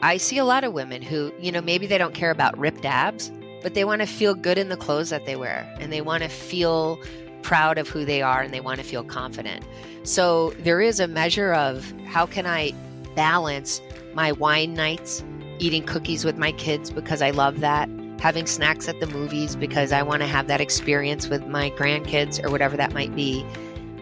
I see a lot of women who, maybe they don't care about ripped abs, but they want to feel good in the clothes that they wear, and they want to feel proud of who they are, and they want to feel confident. So there is a measure of how can I balance my wine nights, eating cookies with my kids because I love that, having snacks at the movies because I want to have that experience with my grandkids or whatever that might be,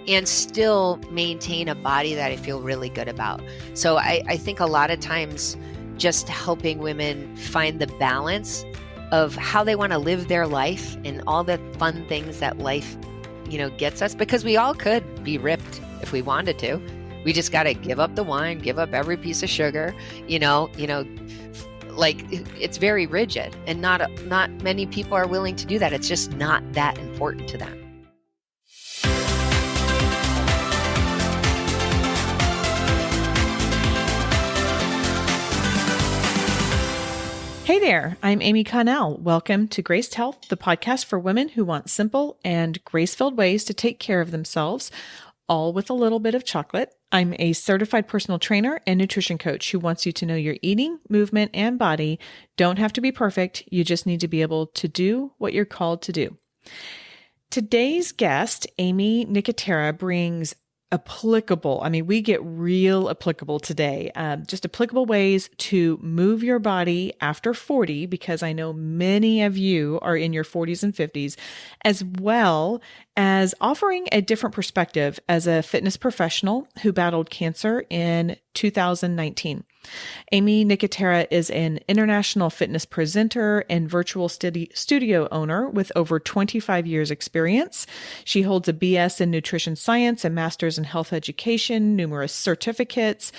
and still maintain a body that I feel really good about. So I think a lot of times just helping women find the balance of how they want to live their life and all the fun things that life, gets us, because we all could be ripped if we wanted to. We just got to give up the wine, give up every piece of sugar, like it's very rigid, and not many people are willing to do that. It's just not that important to them. Hey there, I'm Aimee Connell. Welcome to Graced Health, the podcast for women who want simple and grace-filled ways to take care of themselves, all with a little bit of chocolate. I'm a certified personal trainer and nutrition coach who wants you to know your eating, movement, and body don't have to be perfect. You just need to be able to do what you're called to do. Today's guest, Aimee Nicotera, brings we get real applicable today, just applicable ways to move your body after 40, because I know many of you are in your 40s and 50s, as well as offering a different perspective as a fitness professional who battled cancer in 2019. Aimee Nicotera is an international fitness presenter and virtual studio owner with over 25 years experience. She holds a BS in nutrition science, a master's in health education, numerous certificates.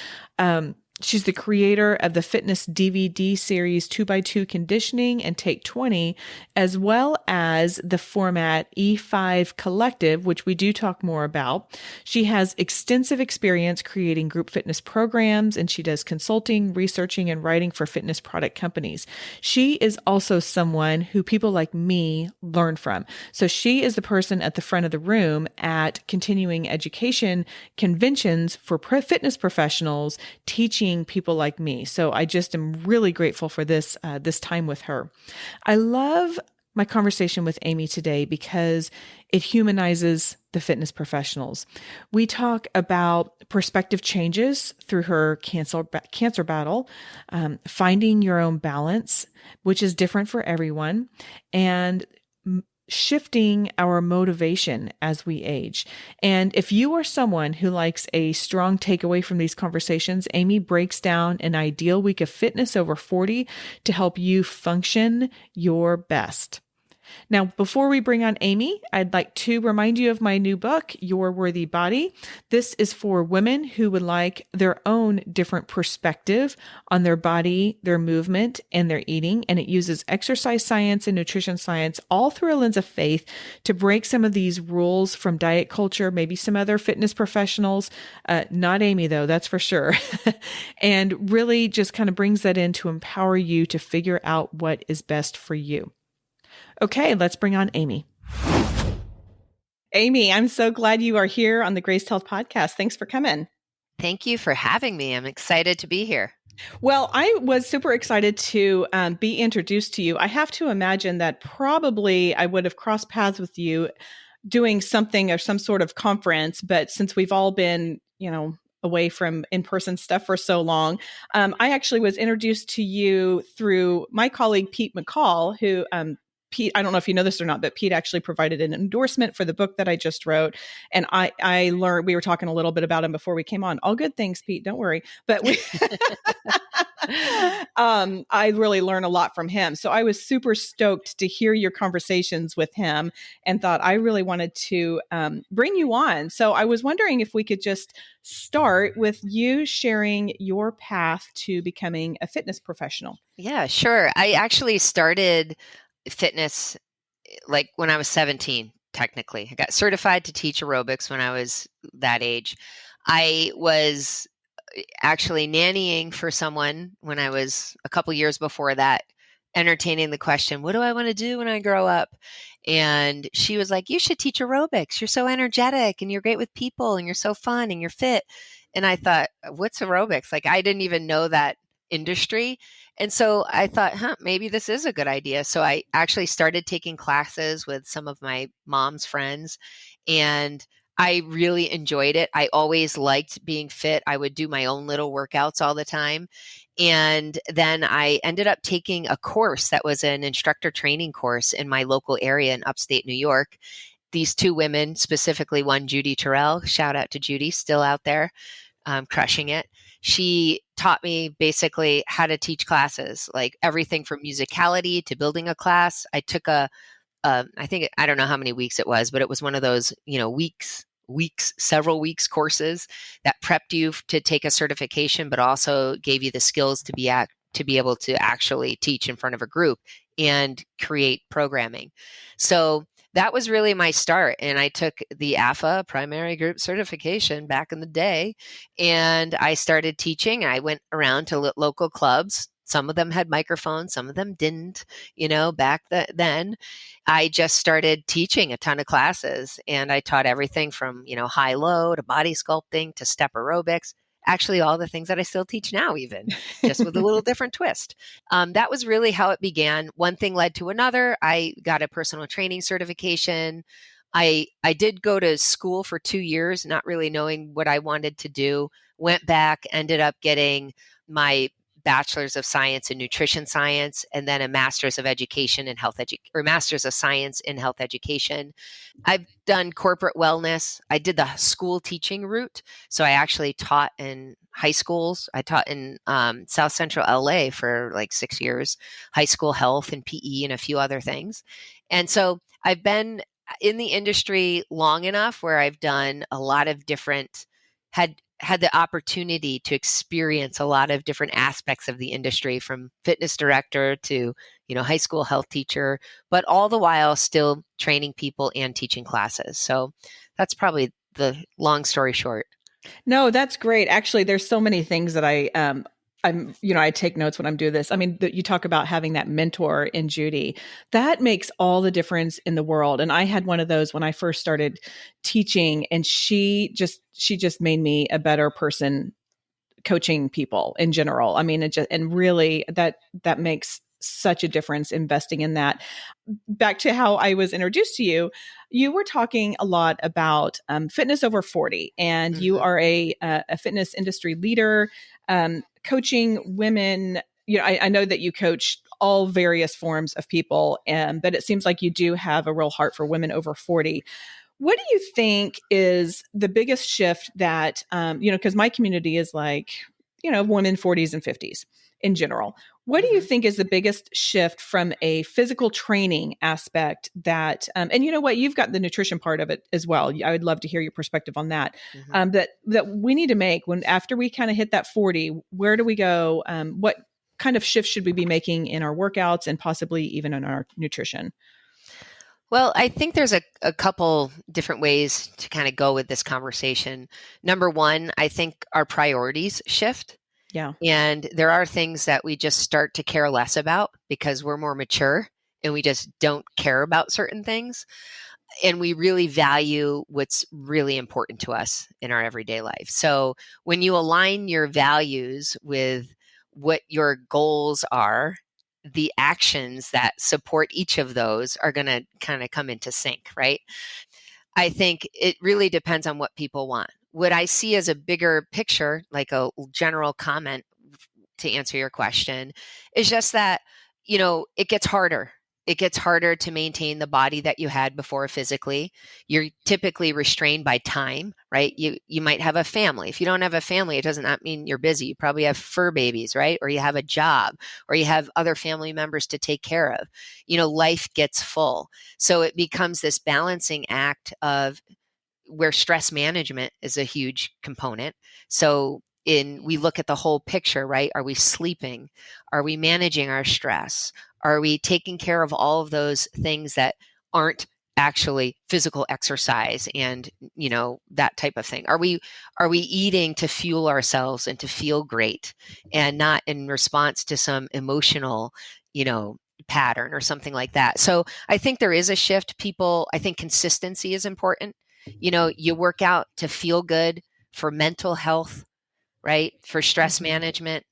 She's the creator of the fitness DVD series 2x2 Conditioning and Take 20, as well as the format E5 Collective, which we do talk more about. She has extensive experience creating group fitness programs, and she does consulting, researching, and writing for fitness product companies. She is also someone who people like me learn from. So she is the person at the front of the room at continuing education conventions for fitness professionals, teaching people like me. So I just am really grateful for this time with her. I love my conversation with Aimee today because it humanizes the fitness professionals. We talk about perspective changes through her cancer battle, finding your own balance, which is different for everyone, and shifting our motivation as we age. And if you are someone who likes a strong takeaway from these conversations, Aimee breaks down an ideal week of fitness over 40 to help you function your best. Now, before we bring on Aimee, I'd like to remind you of my new book, Your Worthy Body. This is for women who would like their own different perspective on their body, their movement, and their eating. And it uses exercise science and nutrition science all through a lens of faith to break some of these rules from diet culture, maybe some other fitness professionals, not Aimee though, that's for sure. And really just kind of brings that in to empower you to figure out what is best for you. Okay, let's bring on Aimee. Aimee, I'm so glad you are here on the Graced Health podcast. Thanks for coming. Thank you for having me. I'm excited to be here. Well, I was super excited to be introduced to you. I have to imagine that probably I would have crossed paths with you doing something or some sort of conference, but since we've all been, away from in-person stuff for so long, I actually was introduced to you through my colleague, Pete McCall, who Pete, I don't know if you know this or not, but Pete actually provided an endorsement for the book that I just wrote. And I learned, we were talking a little bit about him before we came on. All good things, Pete, don't worry. But I really learned a lot from him. So I was super stoked to hear your conversations with him and thought I really wanted to bring you on. So I was wondering if we could just start with you sharing your path to becoming a fitness professional. Yeah, sure. I actually started fitness like when I was 17, technically. I got certified to teach aerobics when I was that age. I was actually nannying for someone when I was a couple years before that, entertaining the question, what do I want to do when I grow up? And she was like, you should teach aerobics. You're so energetic and you're great with people and you're so fun and you're fit. And I thought, what's aerobics? Like, I didn't even know that industry. And so I thought, maybe this is a good idea. So I actually started taking classes with some of my mom's friends, and I really enjoyed it. I always liked being fit. I would do my own little workouts all the time. And then I ended up taking a course that was an instructor training course in my local area in upstate New York. These two women, specifically one, Judy Terrell, shout out to Judy, still out there, crushing it. She taught me basically how to teach classes, like everything from musicality to building a class. I took I think, I don't know how many weeks it was, but it was one of those, several weeks courses that prepped you to take a certification, but also gave you the skills to be able to actually teach in front of a group and create programming. So that was really my start. And I took the AFAA primary group certification back in the day, and I started teaching. I went around to local clubs. Some of them had microphones, some of them didn't, back then. I just started teaching a ton of classes, and I taught everything from, high-low to body sculpting to step aerobics. Actually, all the things that I still teach now, even just with a little different twist. That was really how it began. One thing led to another. I got a personal training certification. I did go to school for 2 years, not really knowing what I wanted to do. Went back, ended up getting my bachelor's of science in nutrition science, and then a master's of education in master's of science in health education. I've done corporate wellness. I did the school teaching route. So I actually taught in high schools. I taught in South Central LA for like 6 years, high school health and PE and a few other things. And so I've been in the industry long enough where I've done a lot of different, had the opportunity to experience a lot of different aspects of the industry, from fitness director to, high school health teacher, but all the while still training people and teaching classes. So that's probably the long story short. No, that's great. Actually, there's so many things that I take notes when I'm doing this. I mean, you talk about having that mentor in Judy. That makes all the difference in the world. And I had one of those when I first started teaching, and she just made me a better person coaching people in general. I mean, and really that makes such a difference investing in that. Back to how I was introduced to you, you were talking a lot about fitness over 40, and you are a fitness industry leader, coaching women. I know that you coach all various forms of people, but it seems like you do have a real heart for women over 40. What do you think is the biggest shift that, because my community is like, women 40s and 50s in general. What do you think is the biggest shift from a physical training aspect that, and you know what, you've got the nutrition part of it as well. I would love to hear your perspective on that, that we need to make after we kind of hit that 40, where do we go? What kind of shifts should we be making in our workouts and possibly even in our nutrition? Well, I think there's a couple different ways to kind of go with this conversation. Number one, I think our priorities shift. Yeah. And there are things that we just start to care less about because we're more mature and we just don't care about certain things. And we really value what's really important to us in our everyday life. So when you align your values with what your goals are, the actions that support each of those are going to kind of come into sync, right? I think it really depends on what people want. What I see as a bigger picture, like a general comment to answer your question, is just that, it gets harder. It gets harder to maintain the body that you had before physically. You're typically restrained by time, right? You might have a family. If you don't have a family, it does not mean you're busy. You probably have fur babies, right? Or you have a job, or you have other family members to take care of. Life gets full. So it becomes this balancing act of where stress management is a huge component. So we look at the whole picture, right? Are we sleeping? Are we managing our stress? Are we taking care of all of those things that aren't actually physical exercise and, that type of thing? Are we eating to fuel ourselves and to feel great and not in response to some emotional, pattern or something like that? So I think there is a shift. I think consistency is important. You work out to feel good, for mental health, right? For stress management.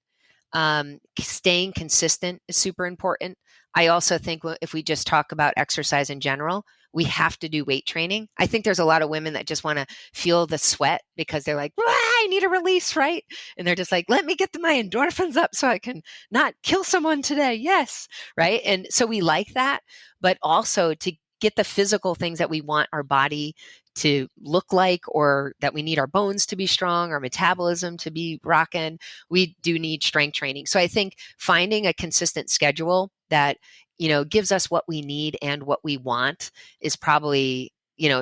Staying consistent is super important. I also think if we just talk about exercise in general, we have to do weight training. I think there's a lot of women that just want to feel the sweat because they're like, I need a release, right? And they're just like, let me get my endorphins up so I can not kill someone today. Yes, right? And so we like that, but also to get the physical things that we want our body to look like, or that we need our bones to be strong, our metabolism to be rocking, we do need strength training. So I think finding a consistent schedule that, gives us what we need and what we want is probably,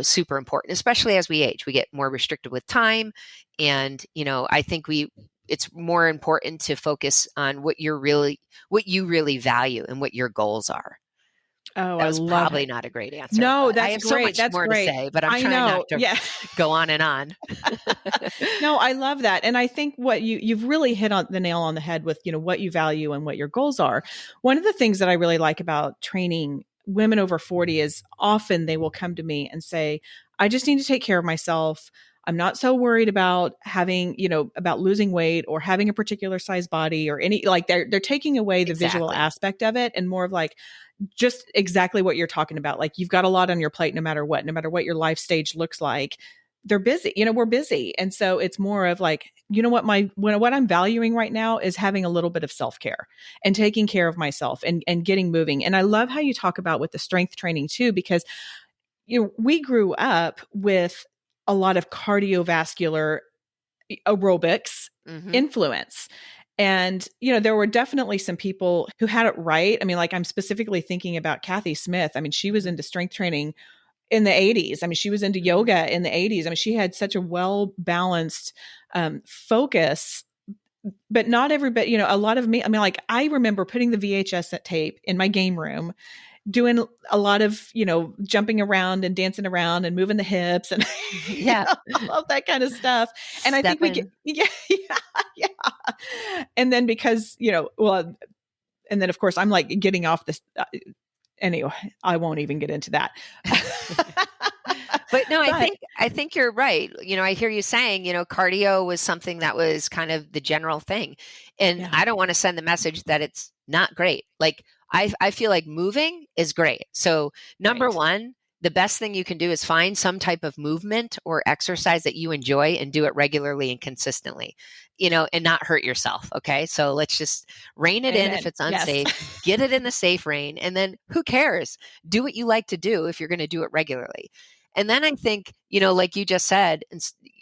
super important, especially as we age. We get more restricted with time. And, I think it's more important to focus on what you really value and what your goals are. Oh, That I was love probably it. not a great answer, No, but I that's have so great. much That's more to great. say, but I'm I trying not know. to Yeah. go on and on. No, I love that. And I think what you've really hit on the nail on the head with, what you value and what your goals are. One of the things that I really like about training women over 40 is often they will come to me and say, I just need to take care of myself. I'm not so worried about having, about losing weight or having a particular size body or any, like they're taking away the visual Exactly. aspect of it and more of like, just exactly what you're talking about. Like you've got a lot on your plate, no matter what your life stage looks like. They're busy, we're busy. And so it's more of like, what I'm valuing right now is having a little bit of self-care and taking care of myself and getting moving. And I love how you talk about with the strength training too, because, we grew up with a lot of cardiovascular aerobics Mm-hmm. influence. And, there were definitely some people who had it right. I mean, like I'm specifically thinking about Kathy Smith. I mean, she was Mm-hmm. into strength training in the 80s. I mean, she was into Mm-hmm. yoga in the 80s. I mean, she had such a well balanced focus, but not everybody, a lot of me, I mean, like I remember putting the VHS tape in my game room, doing a lot of, jumping around and dancing around and moving the hips and Yeah. all of that kind of stuff. And I think we get, Stepping. yeah, yeah. And then because, well, and then of course I'm like getting off this. Anyway, I won't even get into that. But no, I But think you're right. I hear you saying, cardio was something that was kind of the general thing. And yeah, I don't want to send the message that it's not great. Like I feel like moving is great. So number right. one, the best thing you can do is find some type of movement or exercise that you enjoy and do it regularly and consistently, and not hurt yourself. Okay. So let's just rein it in if Amen. it's Yes. unsafe, get it in the safe rein. And then who cares? Do what you like to do if you're going to do it regularly. And then I think, like you just said,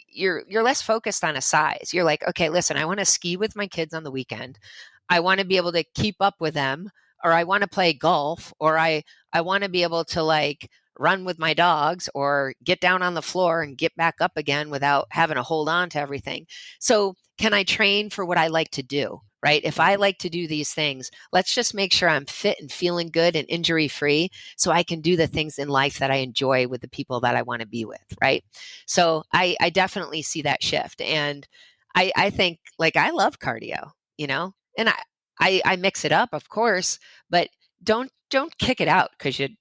you're less focused on a size. You're like, okay, listen, I want to ski with my kids on the weekend. I want to be able to keep up with them, or I want to play golf, or I want to be able to like run with my dogs or get down on the floor and get back up again without having to hold on to everything. So, can I train for what I like to do? Right? If I like to do these things, let's just make sure I'm fit and feeling good and injury free so I can do the things in life that I enjoy with the people that I want to be with. Right. So I definitely see that shift. And I think like I love cardio, and I mix it up, of course, but don't kick it out because you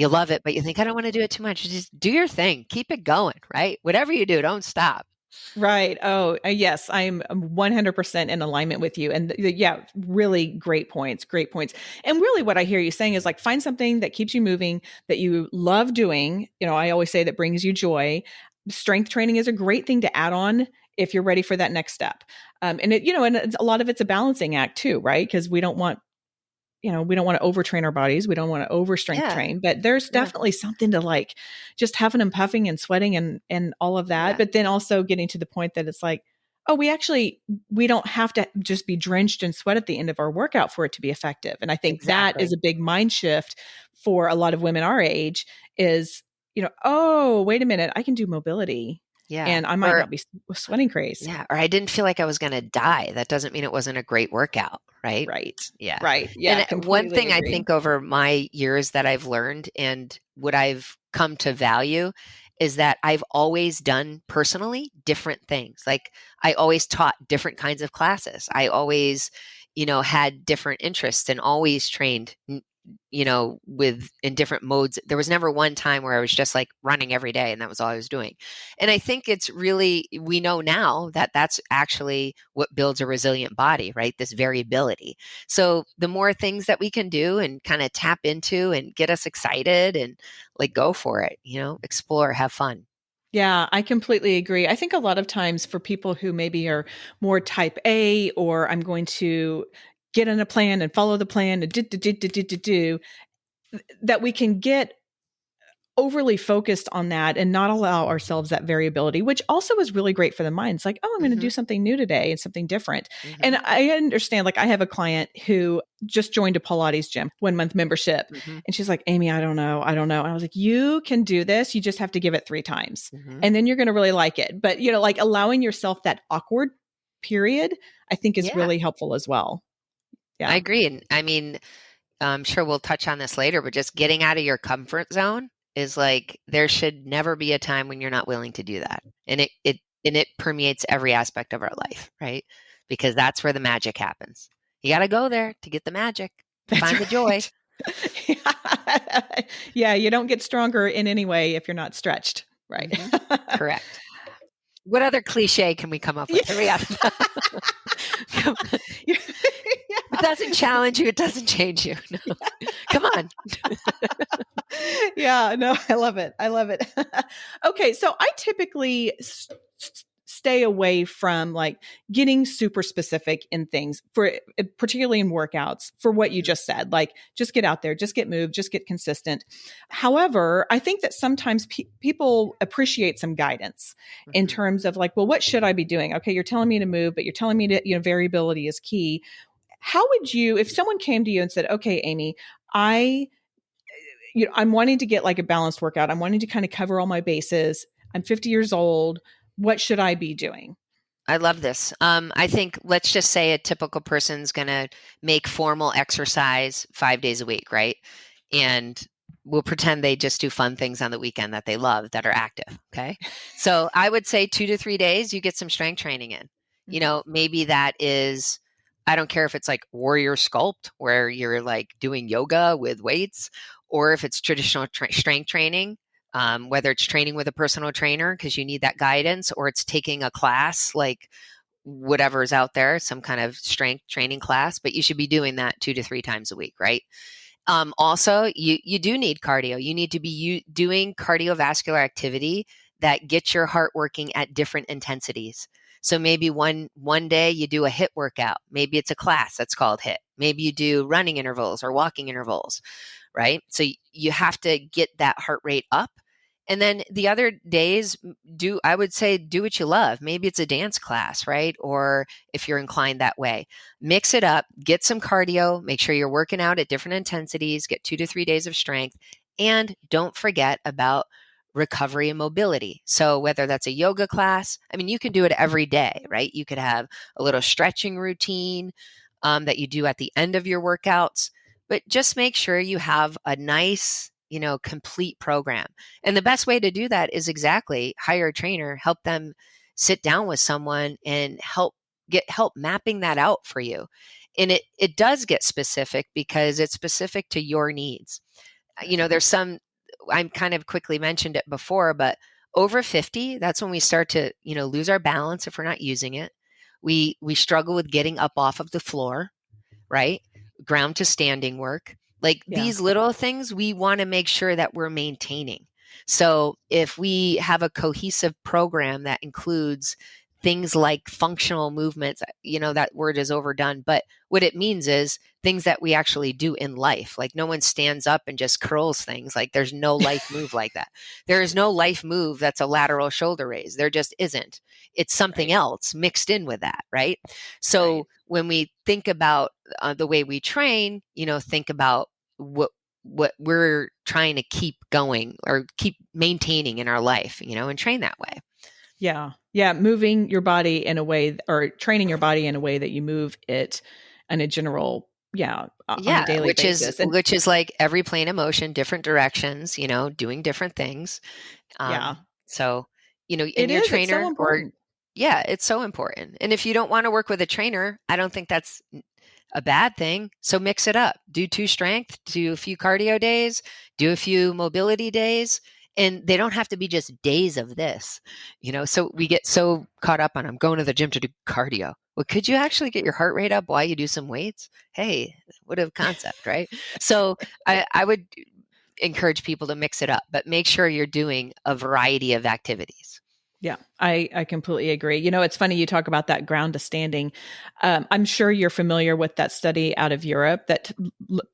love it, but you think I don't want to do it too much. Just do your thing, keep it going, right? Whatever you do, don't stop. Right. Oh, yes, I'm 100% in alignment with you. And yeah, really great points. Great points. And really, what I hear you saying is like find something that keeps you moving, that you love doing. I always say that brings you joy. Strength training is a great thing to add on if you're ready for that next step. And a lot of it's a balancing act too, right? Because we don't want to overtrain our bodies. We don't want to over strength Yeah, train, but there's yeah, definitely something to like just huffing and puffing and sweating and all of that. yeah, But then also getting to the point that it's like, oh, we don't have to just be drenched in sweat at the end of our workout for it to be effective. And I think that is exactly. a big mind shift for a lot of women our age is, oh, wait a minute, I can do mobility Yeah. and I might Or not be sweating craze. yeah, or I didn't feel like I was going to die. That doesn't mean it wasn't a great workout, right? Right. Yeah. Right. Yeah. And one Completely thing I agree. think over my years that I've learned and what I've come to value is that I've always done personally different things. Like I always taught different kinds of classes. I always, had different interests and always trained, in different modes. There was never one time where I was just like running every day and that was all I was doing. And I think we know now that that's actually what builds a resilient body, right? This variability. So the more things that we can do and kind of tap into and get us excited and like go for it, explore, have fun. Yeah, I completely agree. I think a lot of times for people who maybe are more type A, or I'm going to get in a plan and follow the plan and do, that we can get overly focused on that and not allow ourselves that variability, which also is really great for the mind. It's like, oh, I'm going to do something new today and something different. And I understand, like, I have a client who just joined a Pilates gym, 1 month membership. And she's like, Aimee, I don't know. And I was like, you can do this. You just have to give it 3 times and then you're going to really like it. But, like allowing yourself that awkward period, I think is really helpful as well. Yeah. I agree. And I mean, I'm sure we'll touch on this later, but just getting out of your comfort zone is like, there should never be a time when you're not willing to do that. And it permeates every aspect of our life, right? Because that's where the magic happens. You got to go there to get the magic, find the joy. Yeah, you don't get stronger in any way if you're not stretched, right? Correct. What other cliche can we come up with? It doesn't challenge you. It doesn't change you. No. Come on. Yeah, no, I love it. Okay, so I typically stay away from like getting super specific in things, for particularly in workouts, for what you just said. Like, just get out there, just get moved, just get consistent. However, I think that sometimes people appreciate some guidance in terms of like, well, what should I be doing? Okay, you're telling me to move, but you're telling me to, variability is key. How would you, if someone came to you and said, okay, Aimee, I'm wanting to get like a balanced workout. I'm wanting to kind of cover all my bases. I'm 50 years old. What should I be doing? I love this. I think, let's just say a typical person's going to make formal exercise 5 days a week, right? And we'll pretend they just do fun things on the weekend that they love, that are active. Okay. So I would say 2 to 3 days, you get some strength training in. Maybe that is, I don't care if it's like warrior sculpt, where you're like doing yoga with weights, or if it's traditional strength training, whether it's training with a personal trainer because you need that guidance, or it's taking a class, like whatever is out there, some kind of strength training class, but you should be doing that 2 to 3 times a week, right? Also, you do need cardio. You need to be doing cardiovascular activity that gets your heart working at different intensities. So maybe one day you do a HIIT workout. Maybe it's a class that's called HIIT. Maybe you do running intervals or walking intervals, right? So you have to get that heart rate up. And then the other days, I would say do what you love. Maybe it's a dance class, right? Or if you're inclined that way, mix it up, get some cardio, make sure you're working out at different intensities, get 2 to 3 days of strength, and don't forget about recovery and mobility. So whether that's a yoga class, I mean, you can do it every day, right? You could have a little stretching routine that you do at the end of your workouts, but just make sure you have a nice, complete program. And the best way to do that is exactly hire a trainer, help them sit down with someone and get help mapping that out for you. And it does get specific because it's specific to your needs. There's I kind of quickly mentioned it before, but over 50, that's when we start to, lose our balance if we're not using it. We struggle with getting up off of the floor, right? Ground to standing work. Like these little things, we want to make sure that we're maintaining. So if we have a cohesive program that includes things like functional movements, that word is overdone, but what it means is things that we actually do in life. Like, no one stands up and just curls things. Like, there's no life move like that. There is no life move that's a lateral shoulder raise. There just isn't. It's something else mixed in with that, right? So when we think about the way we train, think about what we're trying to keep going or keep maintaining in our life, and train that way. Yeah. Yeah. Moving your body in a way, or training your body in a way that you move it in a general, on a daily basis. Which is like every plane of motion, different directions, doing different things. So, in your trainer, it's so important. It's so important. And if you don't want to work with a trainer, I don't think that's a bad thing. So mix it up. Do 2 strength, do a few cardio days, do a few mobility days. And they don't have to be just days of this, so we get so caught up on I'm going to the gym to do cardio. Well, could you actually get your heart rate up while you do some weights? Hey, what a concept, right? So I would encourage people to mix it up, but make sure you're doing a variety of activities. Yeah, I completely agree. It's funny you talk about that ground to standing. I'm sure you're familiar with that study out of Europe that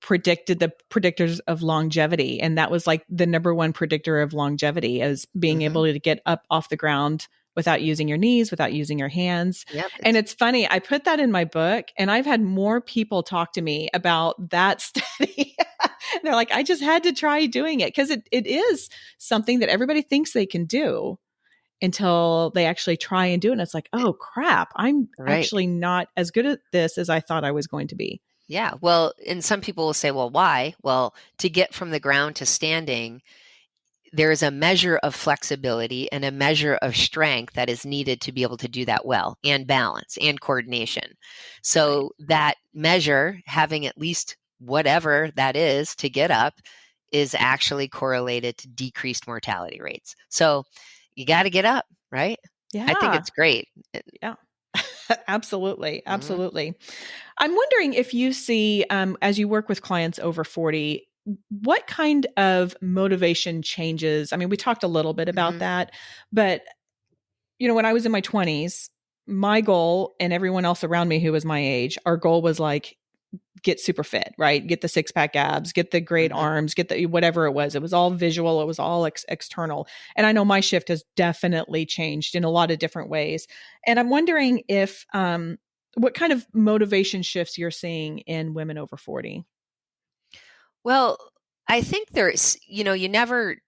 predicted the predictors of longevity. And that was like the number one predictor of longevity as being able to get up off the ground without using your knees, without using your hands. Yep. And it's funny, I put that in my book and I've had more people talk to me about that study. They're like, I just had to try doing it because it is something that everybody thinks they can do until they actually try and do it. And it's like, oh crap, I'm actually not as good at this as I thought I was going to be. Yeah. Well, and some people will say, well, why? Well, to get from the ground to standing, there is a measure of flexibility and a measure of strength that is needed to be able to do that well, and balance and coordination. So that measure, having at least whatever that is to get up, is actually correlated to decreased mortality rates. So you got to get up, right? Yeah. I think it's great. Yeah. Absolutely. Absolutely. I'm wondering if you see, as you work with clients over 40, what kind of motivation changes? I mean, we talked a little bit about that, but when I was in my 20s, my goal and everyone else around me who was my age, our goal was like, get super fit, right? Get the 6-pack abs, get the great arms, get the whatever it was. It was all visual. It was all external. And I know my shift has definitely changed in a lot of different ways. And I'm wondering if, what kind of motivation shifts you're seeing in women over 40? Well, I think there's, you never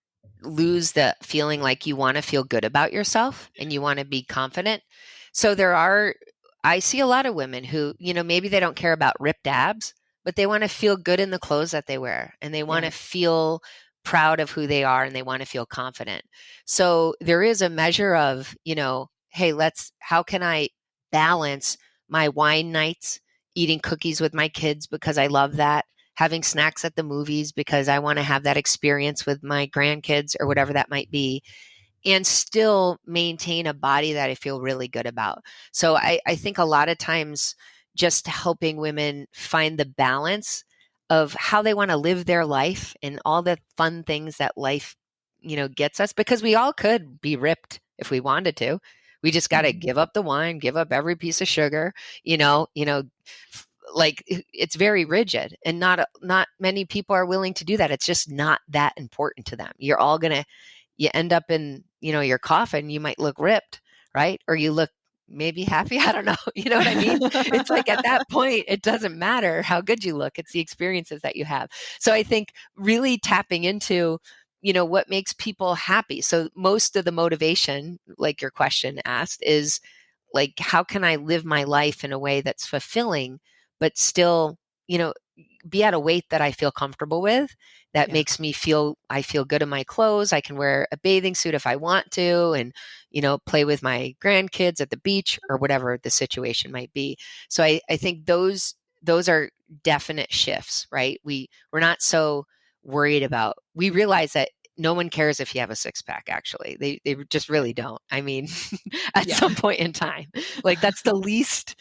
lose the feeling like you want to feel good about yourself and you want to be confident. So I see a lot of women who, maybe they don't care about ripped abs, but they want to feel good in the clothes that they wear and they want to feel proud of who they are and they want to feel confident. So there is a measure of, hey, how can I balance my wine nights, eating cookies with my kids because I love that, having snacks at the movies because I want to have that experience with my grandkids or whatever that might be, and still maintain a body that I feel really good about. So I think a lot of times just helping women find the balance of how they want to live their life and all the fun things that life, gets us, because we all could be ripped if we wanted to. We just got to give up the wine, give up every piece of sugar, like it's very rigid and not many people are willing to do that. It's just not that important to them. You're all going to, you end up in, your coffin, you might look ripped, right? Or you look maybe happy. I don't know. You know what I mean? It's like at that point, it doesn't matter how good you look. It's the experiences that you have. So I think really tapping into, what makes people happy. So most of the motivation, like your question asked, is like, how can I live my life in a way that's fulfilling, but still, be at a weight that I feel comfortable with, that makes me I feel good in my clothes. I can wear a bathing suit if I want to and, play with my grandkids at the beach or whatever the situation might be. So I think those are definite shifts, right? We're not so worried about, we realize that no one cares if you have a 6-pack, actually. They just really don't. I mean, at some point in time, like that's the least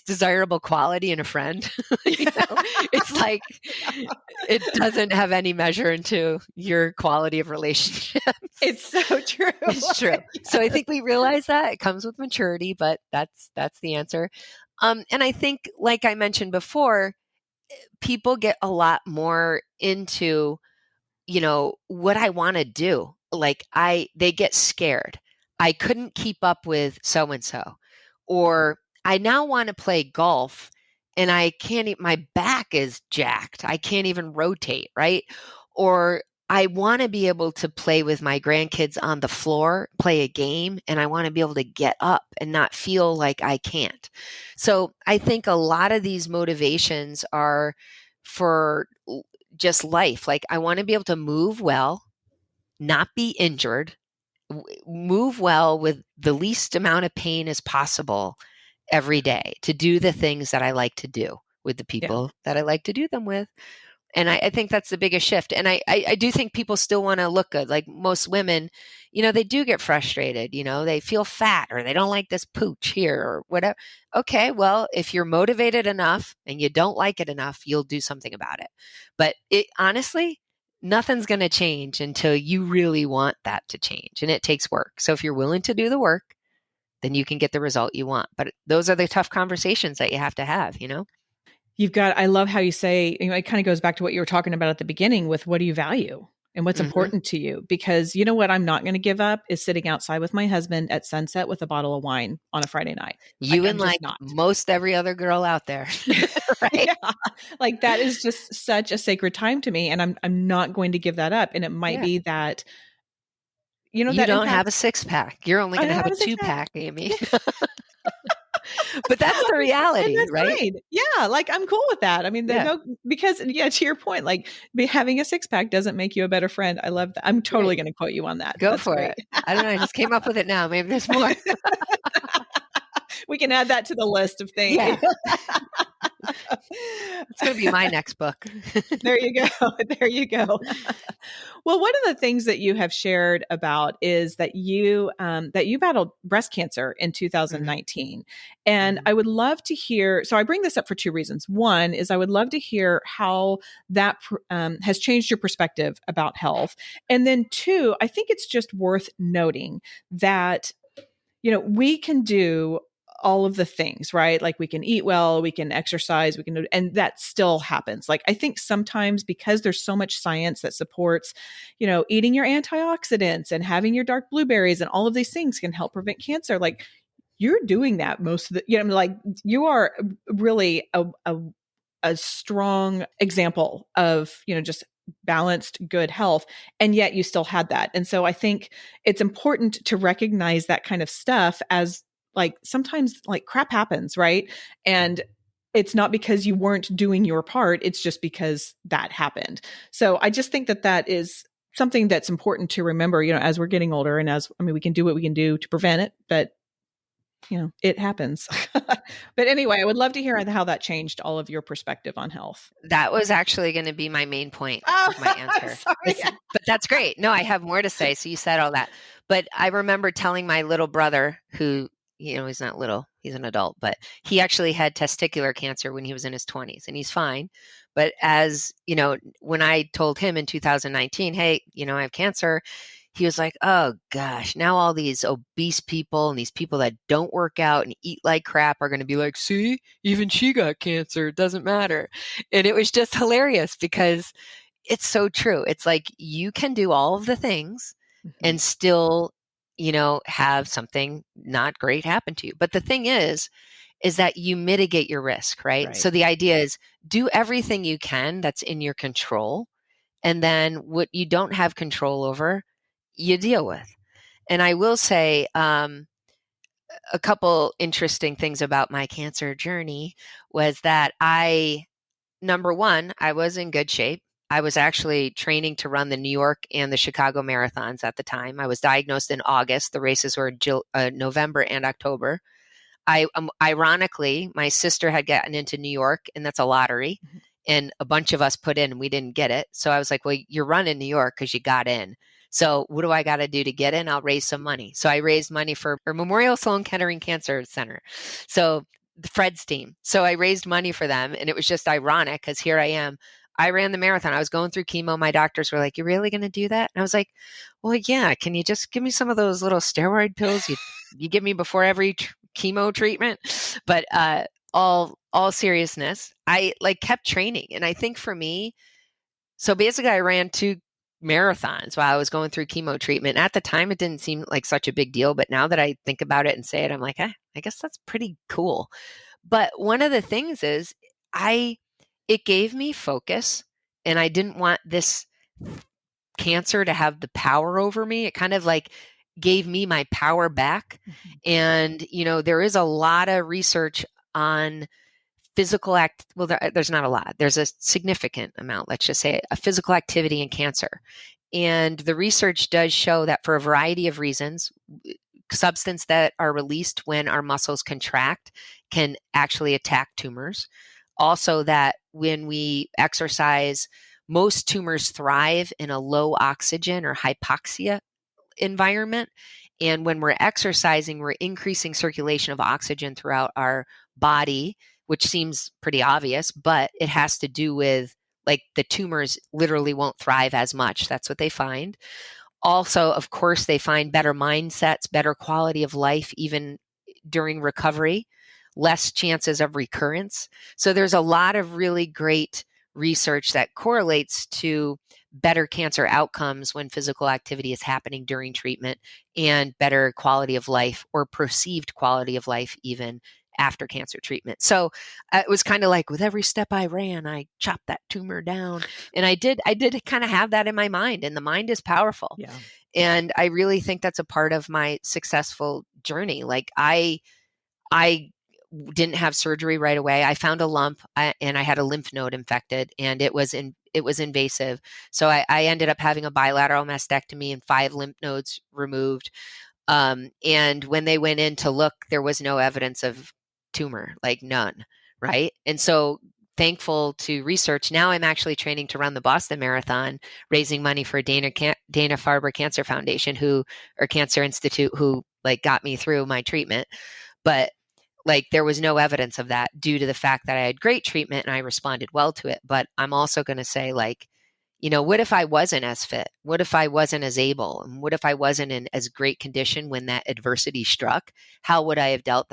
desirable quality in a friend. It's like, it doesn't have any measure into your quality of relationship. It's so true. It's true. Yes. So I think we realize that it comes with maturity, but that's the answer. And I think, like I mentioned before, people get a lot more into, what I want to do. Like they get scared. I couldn't keep up with so-and-so, or I now want to play golf and I can't, my back is jacked. I can't even rotate, right? Or I want to be able to play with my grandkids on the floor, play a game, and I want to be able to get up and not feel like I can't. So I think a lot of these motivations are for just life. Like I want to be able to move well, not be injured, move well with the least amount of pain as possible, every day, to do the things that I like to do with the Yeah. people that I like to do them with. And I think that's the biggest shift. And I do think people still want to look good. Like most women, they do get frustrated. They feel fat, or they don't like this pooch here, or whatever. Okay, well, if you're motivated enough and you don't like it enough, you'll do something about it. But honestly, nothing's going to change until you really want that to change. And it takes work. So if you're willing to do the work, then you can get the result you want. But those are the tough conversations that you have to have. I love how you say, it kind of goes back to what you were talking about at the beginning with what do you value and what's important to you? Because you know what I'm not going to give up is sitting outside with my husband at sunset with a bottle of wine on a Friday night. You I'm and just not. most every other girl out there, right? Yeah. Like that is just such a sacred time to me, and I'm not going to give that up. And it might be that, you that don't have a impacts. 6-pack. You're only I going to don't have a have a 6-pack. 2-pack, Aimee. But that's the reality, And that's right? fine. Yeah, like I'm cool with that. I mean, Yeah. because to your point, like having a 6-pack doesn't make you a better friend. I love that. I'm totally Right. going to quote you on that. Go That's for great. it. I don't know. I just came up with it now. Maybe there's more. We can add that to the list of things. Yeah. It's going to be my next book. There you go. There you go. Well, one of the things that you have shared about is that you battled breast cancer in 2019. And I would love to hear, so I bring this up for two reasons. One is I would love to hear how that has changed your perspective about health. And then two, I think it's just worth noting that, we can do all of the things, right? Like we can eat well, we can exercise, we can do, and that still happens. Like I think sometimes because there's so much science that supports, eating your antioxidants and having your dark blueberries and all of these things can help prevent cancer. Like you're doing that most of the, like you are really a strong example of, just balanced good health, and yet you still had that. And so I think it's important to recognize that kind of stuff as like sometimes like crap happens, right? And it's not because you weren't doing your part, it's just because that happened. So I just think that is something that's important to remember, as we're getting older, and we can do what we can do to prevent it, but it happens. But anyway, I would love to hear how that changed all of your perspective on health. That was actually going to be my main point of my answer. But that's great. No, I have more to say. So you said all that. But I remember telling my little brother, who, he's not little, he's an adult, but he actually had testicular cancer when he was in his 20s, and he's fine. But as, when I told him in 2019, hey, I have cancer, he was like, oh gosh, now all these obese people and these people that don't work out and eat like crap are going to be like, see, even she got cancer. It doesn't matter. And it was just hilarious because it's so true. It's like you can do all of the things and still, have something not great happen to you. But the thing is that you mitigate your risk, right? So the idea is do everything you can that's in your control. And then what you don't have control over, you deal with. And I will say a couple interesting things about my cancer journey was that number one, I was in good shape. I was actually training to run the New York and the Chicago marathons at the time. I was diagnosed in August. The races were November and October. Ironically, my sister had gotten into New York, and that's a lottery. And a bunch of us put in and we didn't get it. So I was like, well, you're running New York because you got in. So what do I got to do to get in? I'll raise some money. So I raised money for Memorial Sloan Kettering Cancer Center. So the Fred's team. So I raised money for them. And it was just ironic because here I am. I ran the marathon. I was going through chemo. My doctors were like, you really going to do that? And I was like, well, yeah. Can you just give me some of those little steroid pills you give me before every chemo treatment? But all seriousness, I kept training. And I think for me, so basically I ran 2 marathons while I was going through chemo treatment. At the time, it didn't seem like such a big deal. But now that I think about it and say it, I'm like, I guess that's pretty cool. But one of the things is it gave me focus, and I didn't want this cancer to have the power over me. It kind of gave me my power back. And, there is a lot of research on physical there's not a lot. There's a significant amount, let's just say, a physical activity in cancer. And the research does show that for a variety of reasons, substance that are released when our muscles contract can actually attack tumors. Also, that when we exercise, most tumors thrive in a low oxygen or hypoxia environment. And when we're exercising, we're increasing circulation of oxygen throughout our body, which seems pretty obvious, but it has to do with like the tumors literally won't thrive as much. That's what they find. Also, of course, they find better mindsets, better quality of life, even during recovery, less chances of recurrence. So there's a lot of really great research that correlates to better cancer outcomes when physical activity is happening during treatment, and better quality of life or perceived quality of life even after cancer treatment. So it was kind of like with every step I ran, I chopped that tumor down. And I did kind of have that in my mind, and the mind is powerful. Yeah. And I really think that's a part of my successful journey. Like I didn't have surgery right away. I found a lump and I had a lymph node infected, and it was invasive. So I ended up having a bilateral mastectomy and 5 lymph nodes removed. And when they went in to look, there was no evidence of tumor, like none, right? And so thankful to research, now I'm actually training to run the Boston Marathon, raising money for Dana-Farber Cancer Foundation, or Cancer Institute, who like got me through my treatment. But like there was no evidence of that due to the fact that I had great treatment and I responded well to it. But I'm also going to say, like, what if I wasn't as fit? What if I wasn't as able? And what if I wasn't in as great condition when that adversity struck? How would I have dealt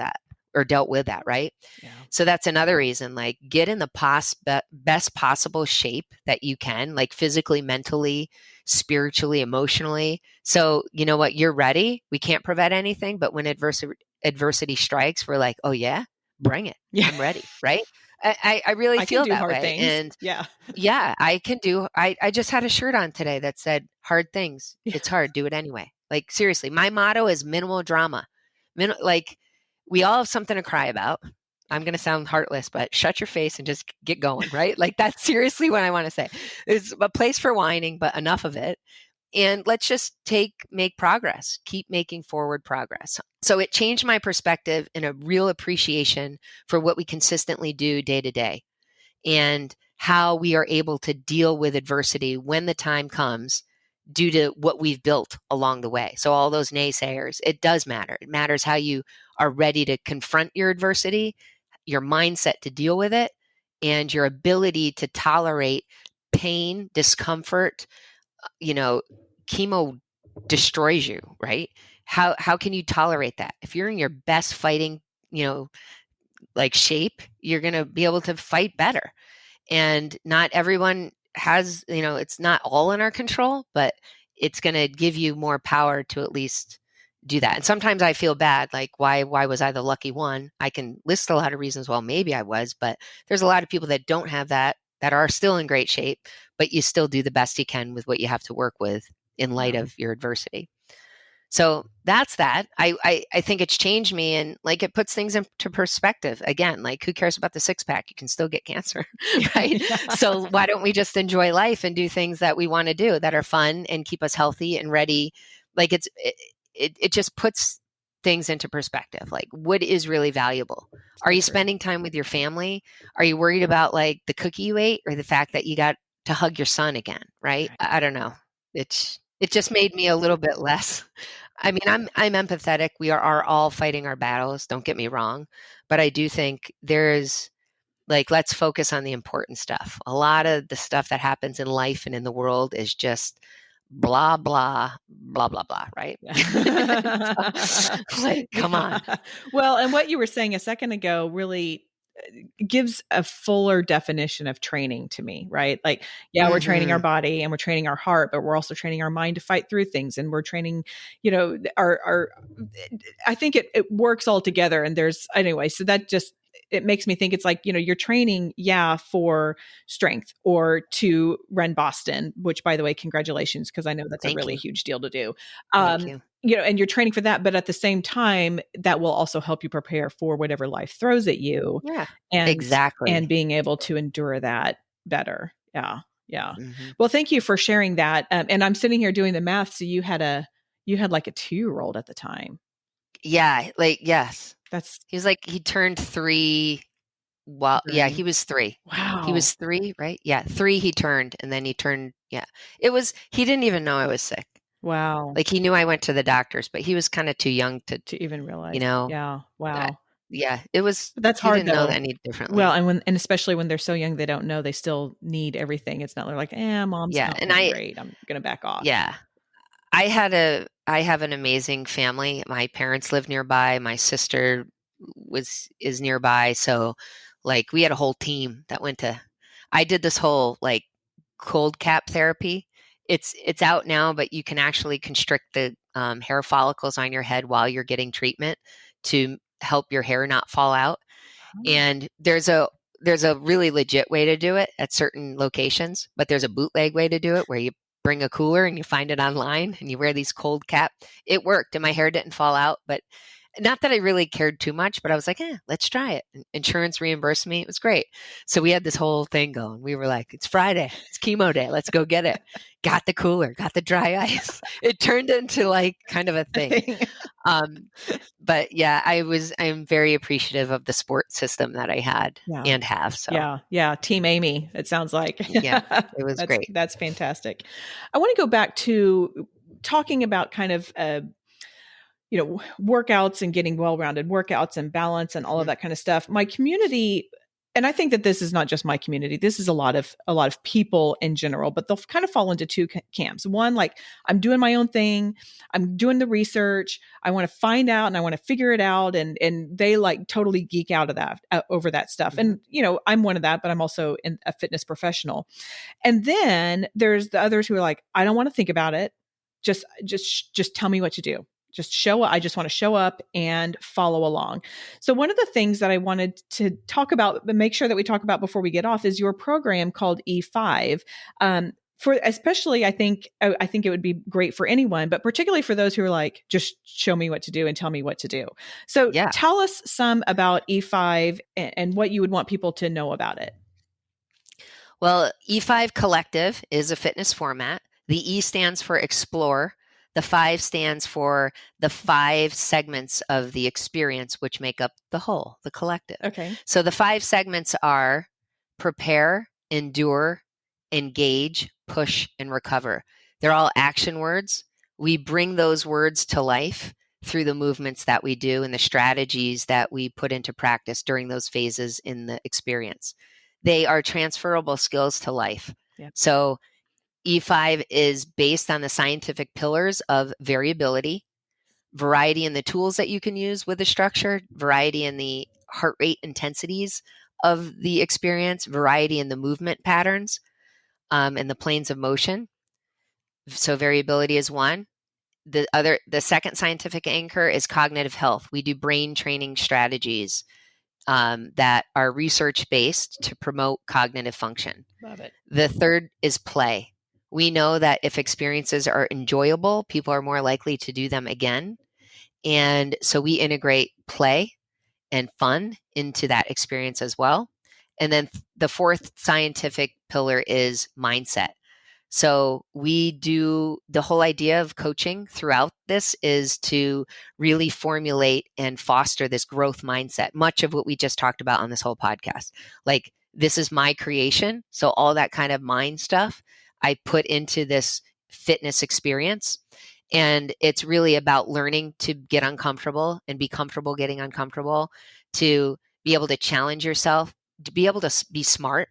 with that, right? Yeah. So that's another reason, like, get in the best possible shape that you can, like physically, mentally, spiritually, emotionally. So you know what, you're ready. We can't prevent anything, but when adversity strikes, we're like, oh yeah, bring it. Yeah. I'm ready, right? I really I can feel do that hard way. things. And yeah. yeah, I can do. I just had a shirt on today that said hard things. Yeah. It's hard. Do it anyway. Like seriously, my motto is minimal drama. Like we all have something to cry about. I'm going to sound heartless, but shut your face and just get going, right? Like that's seriously what I want to say. It's a place for whining, but enough of it. And let's just make progress, keep making forward progress. So it changed my perspective and a real appreciation for what we consistently do day to day, and how we are able to deal with adversity when the time comes due to what we've built along the way. So all those naysayers, it does matter. It matters how you are ready to confront your adversity, your mindset to deal with it, and your ability to tolerate pain, discomfort. Chemo destroys you, right? How can you tolerate that? If you're in your best fighting, like shape, you're going to be able to fight better. And not everyone has, it's not all in our control, but it's going to give you more power to at least do that. And sometimes I feel bad, like why was I the lucky one? I can list a lot of reasons, well, maybe I was, but there's a lot of people that don't have that are still in great shape, but you still do the best you can with what you have to work with in light of your adversity. So that's that. I think it's changed me, and like it puts things into perspective. Again, like who cares about the 6-pack? You can still get cancer, right? Yeah. So why don't we just enjoy life and do things that we want to do that are fun and keep us healthy and ready? Like it just puts things into perspective. Like what is really valuable? Are you spending time with your family? Are you worried about like the cookie you ate or the fact that you got to hug your son again, right? I don't know. It just made me a little bit less. I mean, I'm empathetic. We are all fighting our battles, don't get me wrong, but I do think there's like, let's focus on the important stuff. A lot of the stuff that happens in life and in the world is just blah blah blah blah blah, right? Like, come on. Well, and what you were saying a second ago really gives a fuller definition of training to me, right? Like, yeah, we're training our body and we're training our heart, but we're also training our mind to fight through things. And we're training, our I think it works all together. And anyway, so that just, it makes me think it's like, you're training, for strength or to run Boston, which by the way, congratulations. Cause I know that's a really huge deal to do. Thank you. And you're training for that, but at the same time, that will also help you prepare for whatever life throws at you. Yeah, and exactly. And being able to endure that better. Yeah. Yeah. Well, thank you for sharing that. And I'm sitting here doing the math. So you had like a 2-year-old at the time. Yeah, like, yes. That's He was like, he turned 3. Well, yeah, he during. was 3. He Wow. was 3, right? Yeah, 3 he turned, and then he turned, yeah. He didn't even know I was sick. Wow. Like, he knew I went to the doctors, but he was kind of too young to, To even you realize. know, Yeah. uh, Wow. yeah, But that's he hard didn't know though. any Well, differently. and especially when they're so young, they don't know they still need everything. It's not they're like, mom's Yeah, not and feeling great. I'm gonna back off. yeah, I have an amazing family. My parents live nearby. My sister is nearby. So like we had a whole team that went to I did this whole like cold cap therapy. It's out now, but you can actually constrict the hair follicles on your head while you're getting treatment to help your hair not fall out. Oh. And there's a really legit way to do it at certain locations, but there's a bootleg way to do it where you bring a cooler and you find it online and you wear these cold cap. It worked and my hair didn't fall out, but not that I really cared too much, but I was like, let's try it. Insurance reimbursed me. It was great. So we had this whole thing going. We were like, it's Friday. It's chemo day. Let's go get it. Got the cooler, got the dry ice. It turned into like kind of a thing. Um, but yeah, I'm very appreciative of the support system that I had Yeah. and have. So Yeah. Yeah. Team Aimee, it sounds like. yeah, it was great. That's fantastic. I want to go back to talking about kind of workouts and getting well-rounded workouts and balance and all of Mhm. that kind of stuff. My community, and I think that this is not just my community. This is a lot of people in general, but they'll kind of fall into two camps. One, like I'm doing my own thing, I'm doing the research, I want to find out and I want to figure it out, and they like totally geek out of that over that stuff. Mhm. And I'm one of that, but I'm also a fitness professional. And then there's the others who are like, I don't want to think about it. Just tell me what to do. Just show up. I just want to show up and follow along. So one of the things that I wanted to talk about, but make sure that we talk about before we get off, is your program called E5. For especially, I think it would be great for anyone, but particularly for those who are like, just show me what to do and tell me what to do. So Yeah. tell us some about E5 and what you would want people to know about it. Well, E5 Collective is a fitness format. The E stands for explore. The 5 stands for the 5 segments of the experience, which make up the whole, the collective. Okay. So the 5 segments are prepare, endure, engage, push, and recover. They're all action words. We bring those words to life through the movements that we do and the strategies that we put into practice during those phases in the experience. They are transferable skills to life. Yep. So E5 is based on the scientific pillars of variability, variety in the tools that you can use with the structure, variety in the heart rate intensities of the experience, variety in the movement patterns, and the planes of motion. So variability is one. The second scientific anchor is cognitive health. We do brain training strategies that are research based to promote cognitive function. Love it. The third is play. We know that if experiences are enjoyable, people are more likely to do them again. And so we integrate play and fun into that experience as well. And then the fourth scientific pillar is mindset. So we do the whole idea of coaching throughout this is to really formulate and foster this growth mindset, much of what we just talked about on this whole podcast. Like, this is my creation. So all that kind of mind stuff I put into this fitness experience. And it's really about learning to get uncomfortable and be comfortable getting uncomfortable, to be able to challenge yourself, to be able to be smart.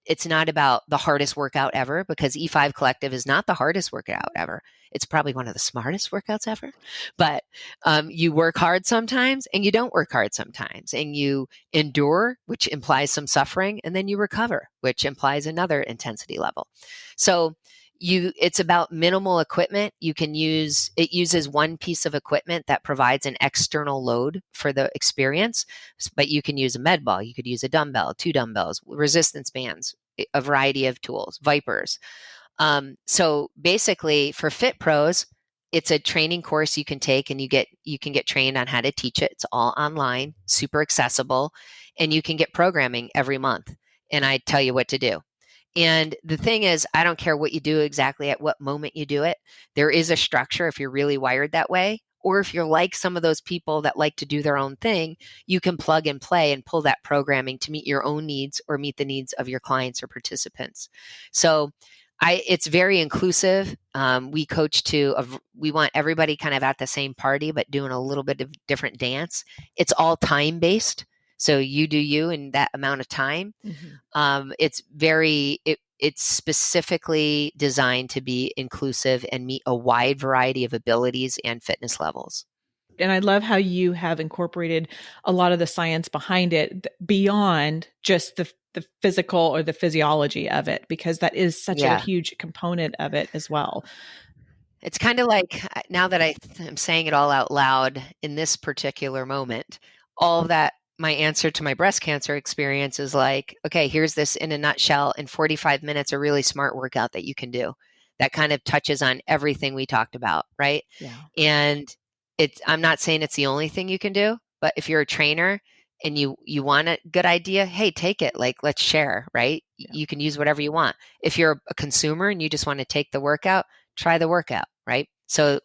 It's not about the hardest workout ever, because E5 Collective is not the hardest workout ever. It's probably one of the smartest workouts ever. But you work hard sometimes and you don't work hard sometimes. And you endure, which implies some suffering, and then you recover, which implies another intensity level. So it's about minimal equipment. It uses one piece of equipment that provides an external load for the experience, but you can use a med ball, you could use a dumbbell, 2 dumbbells, resistance bands, a variety of tools, vipers. So basically for fit pros, it's a training course you can take, and you can get trained on how to teach it. It's all online, super accessible, and you can get programming every month. And I tell you what to do. And the thing is, I don't care what you do exactly at what moment you do it. There is a structure if you're really wired that way. Or if you're like some of those people that like to do their own thing, you can plug and play and pull that programming to meet your own needs or meet the needs of your clients or participants. So it's very inclusive. We coach we want everybody kind of at the same party, but doing a little bit of different dance. It's all time based. So you do you in that amount of time. It's specifically designed to be inclusive and meet a wide variety of abilities and fitness levels. And I love how you have incorporated a lot of the science behind it beyond just the physical or the physiology of it, because that is such a huge component of it as well. It's kind of like, now that I'm saying it all out loud in this particular moment, all of that, my answer to my breast cancer experience is like, okay, here's this in a nutshell in 45 minutes, a really smart workout that you can do that kind of touches on everything we talked about, right? Yeah. And I'm not saying it's the only thing you can do, but if you're a trainer and you want a good idea, hey, take it. Like, let's share, right? Yeah. You can use whatever you want. If you're a consumer and you just want to take the workout, try the workout, right? So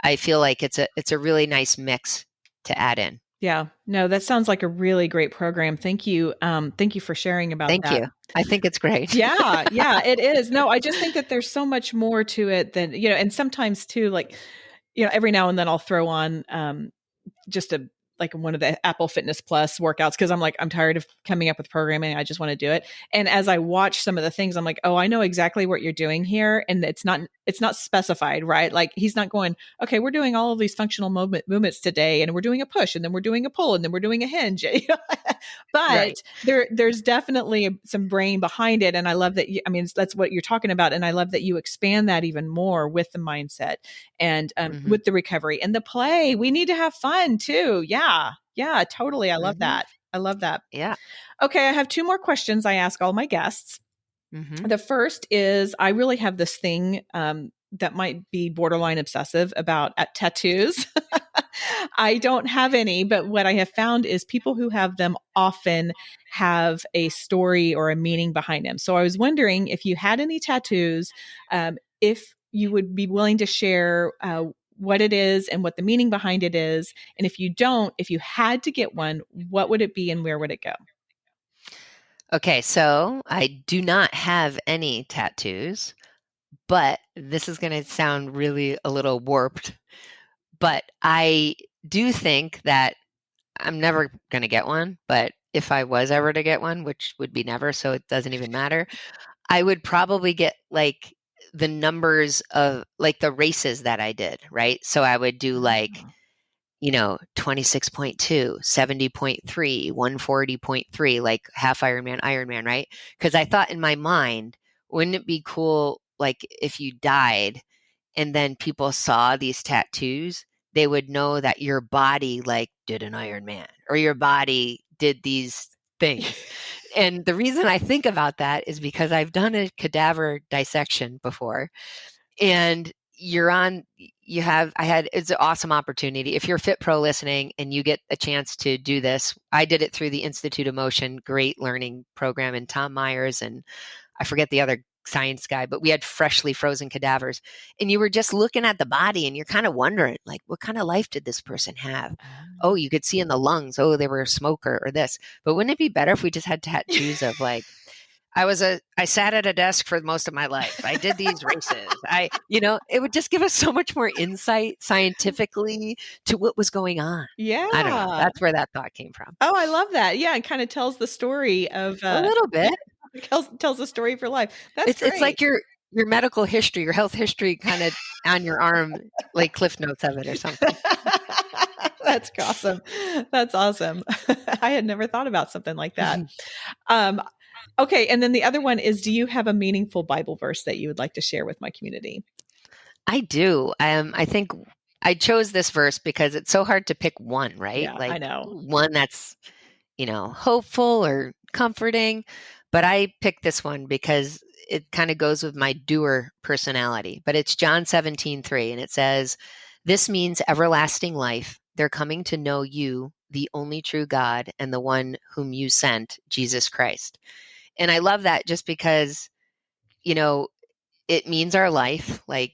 I feel like it's a really nice mix to add in. Yeah, no, that sounds like a really great program. Thank you. Thank you for sharing about that. Thank you. I think it's great. Yeah, it is. No, I just think that there's so much more to it than, and sometimes too, like, every now and then I'll throw on just like one of the Apple Fitness Plus workouts, because I'm tired of coming up with programming. I just want to do it. And as I watch some of the things, I'm like, oh, I know exactly what you're doing here. And it's not specified, right? Like, he's not going, okay, we're doing all of these functional movements today, and we're doing a push, and then we're doing a pull, and then we're doing a hinge. But right. there's definitely some brain behind it. And I love that that's what you're talking about. And I love that you expand that even more with the mindset and with the recovery and the play. We need to have fun too. Yeah, totally. I love that. I love that. Yeah. Okay, I have two more questions I ask all my guests. The first is, I really have this thing that might be borderline obsessive about tattoos. I don't have any, but what I have found is people who have them often have a story or a meaning behind them. So I was wondering if you had any tattoos, if you would be willing to share what it is and what the meaning behind it is. And if you don't, if you had to get one, what would it be and where would it go? Okay, so I do not have any tattoos, but this is going to sound really a little warped. But I do think that I'm never going to get one. But if I was ever to get one, which would be never, so it doesn't even matter, I would probably get like the numbers of like the races that I did, right? So I would do like, 26.2, 70.3, 140.3, like half Ironman, right? Because I thought in my mind, wouldn't it be cool, like if you died and then people saw these tattoos, they would know that your body like did an Ironman or your body did these things. And the reason I think about that is because I've done a cadaver dissection before, and it's an awesome opportunity. If you're Fit Pro listening and you get a chance to do this, I did it through the Institute of Motion, great learning program, and Tom Myers, and I forget the other science guy, but we had freshly frozen cadavers, and you were just looking at the body and you're kind of wondering, like, what kind of life did this person have? Oh, you could see in the lungs, oh, they were a smoker or this. But wouldn't it be better if we just had tattoos of like, I sat at a desk for most of my life. I did these races. It would just give us so much more insight scientifically to what was going on. Yeah. I don't know. That's where that thought came from. Oh, I love that. Yeah. It kind of tells the story of a little bit. Tells the story for life. It's like your medical history, your health history kind of on your arm, like Cliff Notes of it or something. That's awesome. That's awesome. I had never thought about something like that. Okay. And then the other one is, do you have a meaningful Bible verse that you would like to share with my community? I do. I think I chose this verse because it's so hard to pick one, right? Yeah, I know. One that's, hopeful or comforting. But I picked this one because it kind of goes with my doer personality. But it's John 17:3, and it says, "This means everlasting life. They're coming to know you, the only true God, and the one whom you sent, Jesus Christ." And I love that just because, it means our life. Like,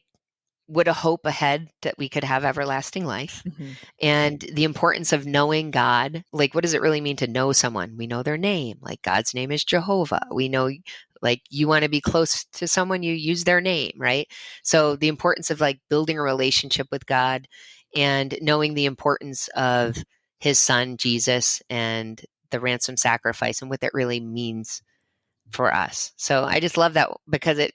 would a hope ahead that we could have everlasting life, Mm-hmm. and the importance of knowing God. Like, what does it really mean to know someone? We know their name. Like, God's name is Jehovah. We know, like, you want to be close to someone, you use their name, right? So the importance of like building a relationship with God and knowing the importance of his son, Jesus, and the ransom sacrifice and what that really means for us. So I just love that because it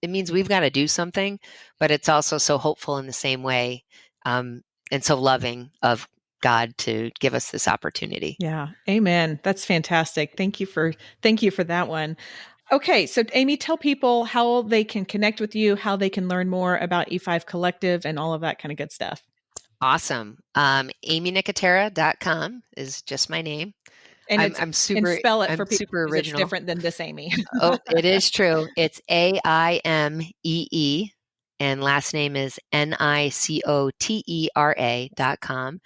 means we've got to do something, but it's also so hopeful in the same way, and so loving of God to give us this opportunity. Yeah. Amen. That's fantastic. Thank you for that one. Okay, so Aimee, tell people how they can connect with you, how they can learn more about E5 Collective and all of that kind of good stuff. Awesome. AimeenNicotera.com is just my name. And I'm super spell it for I'm people super because it's original. different than this Aimee. Oh, it is true. It's AIMEE, and last name is NICOTERA.com.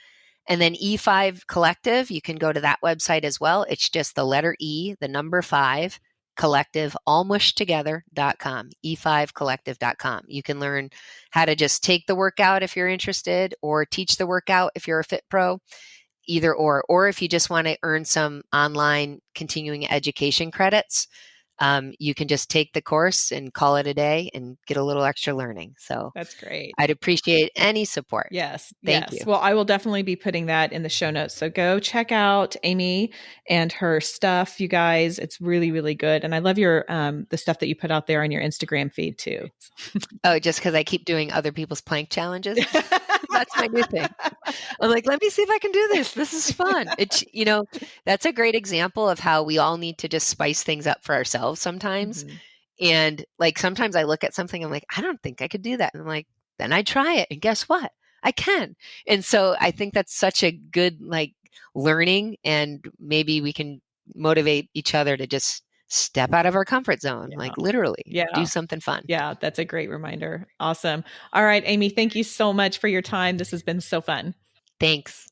And then E5 Collective, you can go to that website as well. It's just the letter E, the number 5, collective, all mushed together.com, e5collective.com. You can learn how to just take the workout if you're interested, or teach the workout if you're a fit pro, either or if you just want to earn some online continuing education credits, you can just take the course and call it a day and get a little extra learning. So That's great. I'd appreciate any support. Yes. Thank yes. you. Well, I will definitely be putting that in the show notes. So go check out Aimee and her stuff, you guys. It's really, really good. And I love your the stuff that you put out there on your Instagram feed too. Oh, just because I keep doing other people's plank challenges. That's my new thing. I'm like, let me see if I can do this. This is fun. It's, that's a great example of how we all need to just spice things up for ourselves sometimes. Mhm. And like, sometimes I look at something, I'm like, I don't think I could do that. And I'm like, then I try it. And guess what? I can. And so I think that's such a good, like, learning, and maybe we can motivate each other to just step out of our comfort zone, Yeah. like literally Yeah. do something fun. Yeah, that's a great reminder. Awesome. All right, Aimee, thank you so much for your time. This has been so fun. Thanks.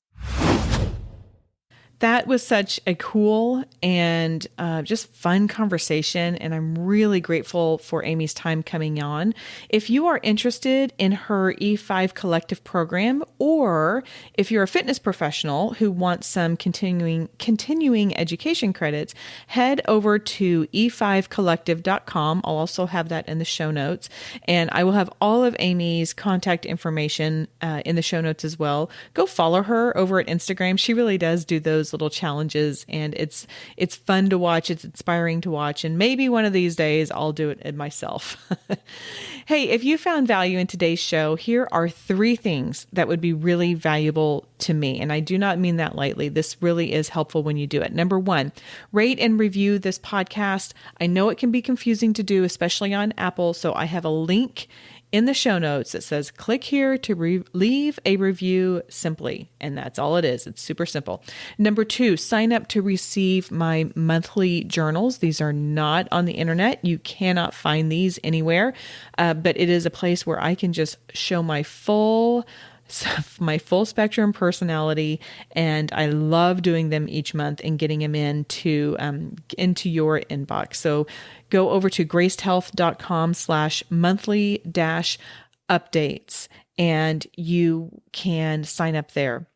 That was such a cool and just fun conversation. And I'm really grateful for Aimee's time coming on. If you are interested in her E5 Collective program, or if you're a fitness professional who wants some continuing education credits, head over to e5collective.com. I'll also have that in the show notes. And I will have all of Aimee's contact information in the show notes as well. Go follow her over at Instagram. She really does do those little challenges, and it's fun to watch. It's inspiring to watch, and maybe one of these days I'll do it myself. Hey, if you found value in today's show, here are 3 things that would be really valuable to me, and I do not mean that lightly. This really is helpful when you do it. Number 1, rate and review this podcast. I know it can be confusing to do, especially on Apple, so I have a link in the show notes that says click here to leave a review simply. And that's all it is. It's super simple. Number 2, sign up to receive my monthly journals. These are not on the internet. You cannot find these anywhere, but it is a place where I can just show my full spectrum personality, and I love doing them each month and getting them into your inbox. So go over to gracedhealth.com/monthly-updates and you can sign up there.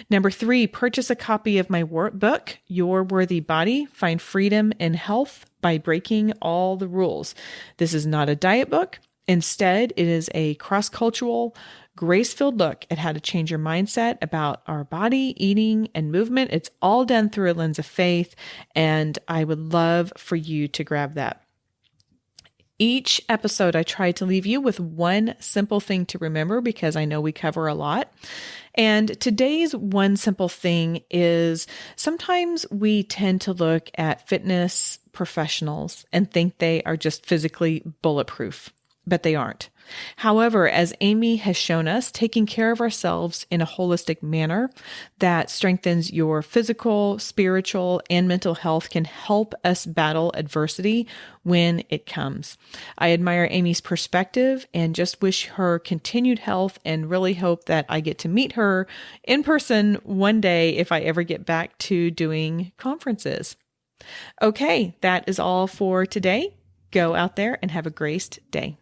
Number 3, purchase a copy of my workbook, Your Worthy Body, Find Freedom in Health by Breaking All the Rules. This is not a diet book. Instead, it is a cross-cultural, grace-filled look at how to change your mindset about our body, eating, and movement. It's all done through a lens of faith, and I would love for you to grab that. Each episode, I try to leave you with one simple thing to remember, because I know we cover a lot. And today's one simple thing is, sometimes we tend to look at fitness professionals and think they are just physically bulletproof, but they aren't. However, as Aimee has shown us, taking care of ourselves in a holistic manner that strengthens your physical, spiritual, and mental health can help us battle adversity when it comes. I admire Aimee's perspective and just wish her continued health, and really hope that I get to meet her in person one day if I ever get back to doing conferences. Okay, that is all for today. Go out there and have a graced day.